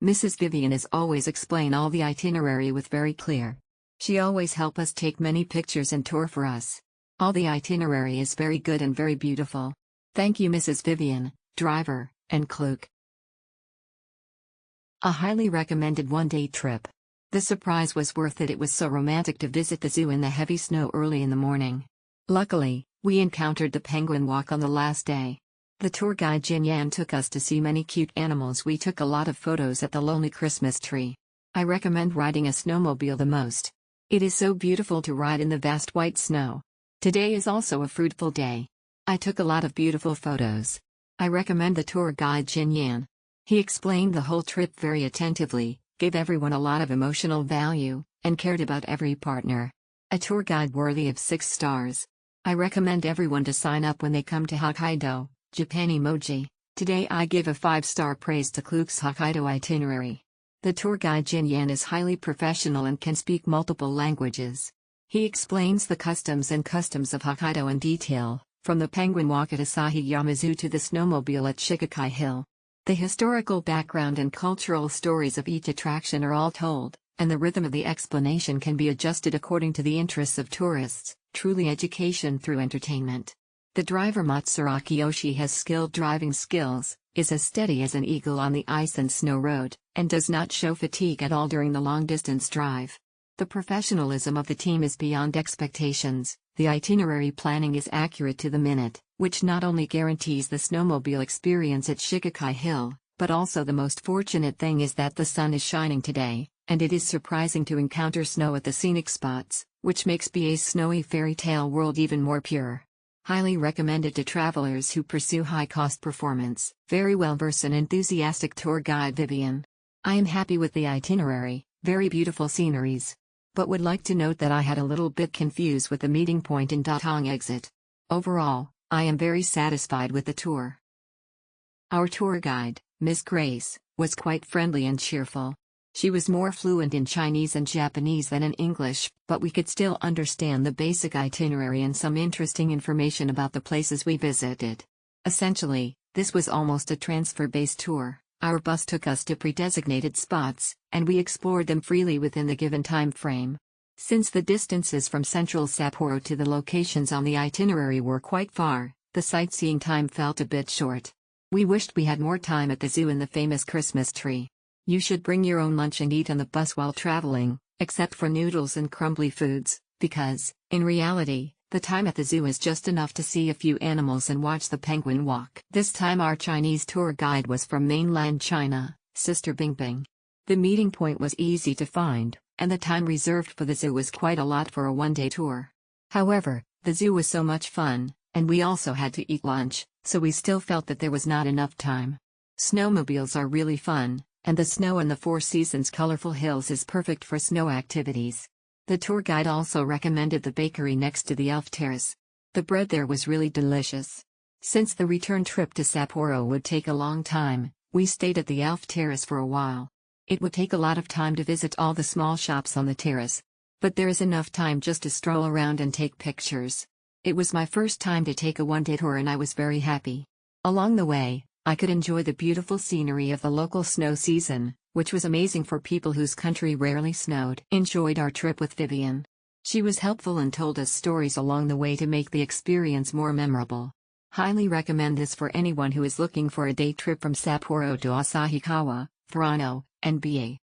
Mrs. Vivian is always explain all the itinerary with very clear. She always help us take many pictures and tour for us. All the itinerary is very good and very beautiful. Thank you Mrs. Vivian, driver, and Kluk. A highly recommended one-day trip. The surprise was worth it. It was so romantic to visit the zoo in the heavy snow early in the morning. Luckily, we encountered the penguin walk on the last day. The tour guide Jin Yan took us to see many cute animals. We took a lot of photos at the lonely Christmas tree. I recommend riding a snowmobile the most. It is so beautiful to ride in the vast white snow. Today is also a fruitful day. I took a lot of beautiful photos. I recommend the tour guide Jin Yan. He explained the whole trip very attentively, gave everyone a lot of emotional value, and cared about every partner. A tour guide worthy of 6 stars. I recommend everyone to sign up when they come to Hokkaido, Japan emoji. Today I give a 5-star praise to Kluk's Hokkaido itinerary. The tour guide Jin Yan is highly professional and can speak multiple languages. He explains the customs of Hokkaido in detail, from the penguin walk at Asahiyama Zoo to the snowmobile at Shikokai Hill. The historical background and cultural stories of each attraction are all told, and the rhythm of the explanation can be adjusted according to the interests of tourists, truly education through entertainment. The driver Matsuraki Yoshi has skilled driving skills, is as steady as an eagle on the ice and snow road, and does not show fatigue at all during the long-distance drive. The professionalism of the team is beyond expectations. The itinerary planning is accurate to the minute, which not only guarantees the snowmobile experience at Shikokai Hill, but also the most fortunate thing is that the sun is shining today, and it is surprising to encounter snow at the scenic spots, which makes BA's snowy fairy tale world even more pure. Highly recommended to travelers who pursue high-cost performance. Very well-versed and enthusiastic tour guide Vivian. I am happy with the itinerary, very beautiful sceneries. But would like to note that I had a little bit confused with the meeting point in Datong exit. Overall, I am very satisfied with the tour. Our tour guide, Miss Grace, was quite friendly and cheerful. She was more fluent in Chinese and Japanese than in English, but we could still understand the basic itinerary and some interesting information about the places we visited. Essentially, this was almost a transfer-based tour. Our bus took us to pre-designated spots, and we explored them freely within the given time frame. Since the distances from central Sapporo to the locations on the itinerary were quite far, the sightseeing time felt a bit short. We wished we had more time at the zoo and the famous Christmas tree. You should bring your own lunch and eat on the bus while traveling, except for noodles and crumbly foods, because, in reality, the time at the zoo is just enough to see a few animals and watch the penguin walk. This time our Chinese tour guide was from mainland China, Sister Bingbing. The meeting point was easy to find, and the time reserved for the zoo was quite a lot for a one-day tour. However, the zoo was so much fun, and we also had to eat lunch, so we still felt that there was not enough time. Snowmobiles are really fun, and the snow in the Four Seasons colorful hills is perfect for snow activities. The tour guide also recommended the bakery next to the Elf Terrace. The bread there was really delicious. Since the return trip to Sapporo would take a long time, we stayed at the Elf Terrace for a while. It would take a lot of time to visit all the small shops on the terrace. But there is enough time just to stroll around and take pictures. It was my first time to take a one-day tour and I was very happy. Along the way, I could enjoy the beautiful scenery of the local snow season, which was amazing for people whose country rarely snowed. Enjoyed our trip with Vivian. She was helpful and told us stories along the way to make the experience more memorable. Highly recommend this for anyone who is looking for a day trip from Sapporo to Asahikawa, Furano, and BA.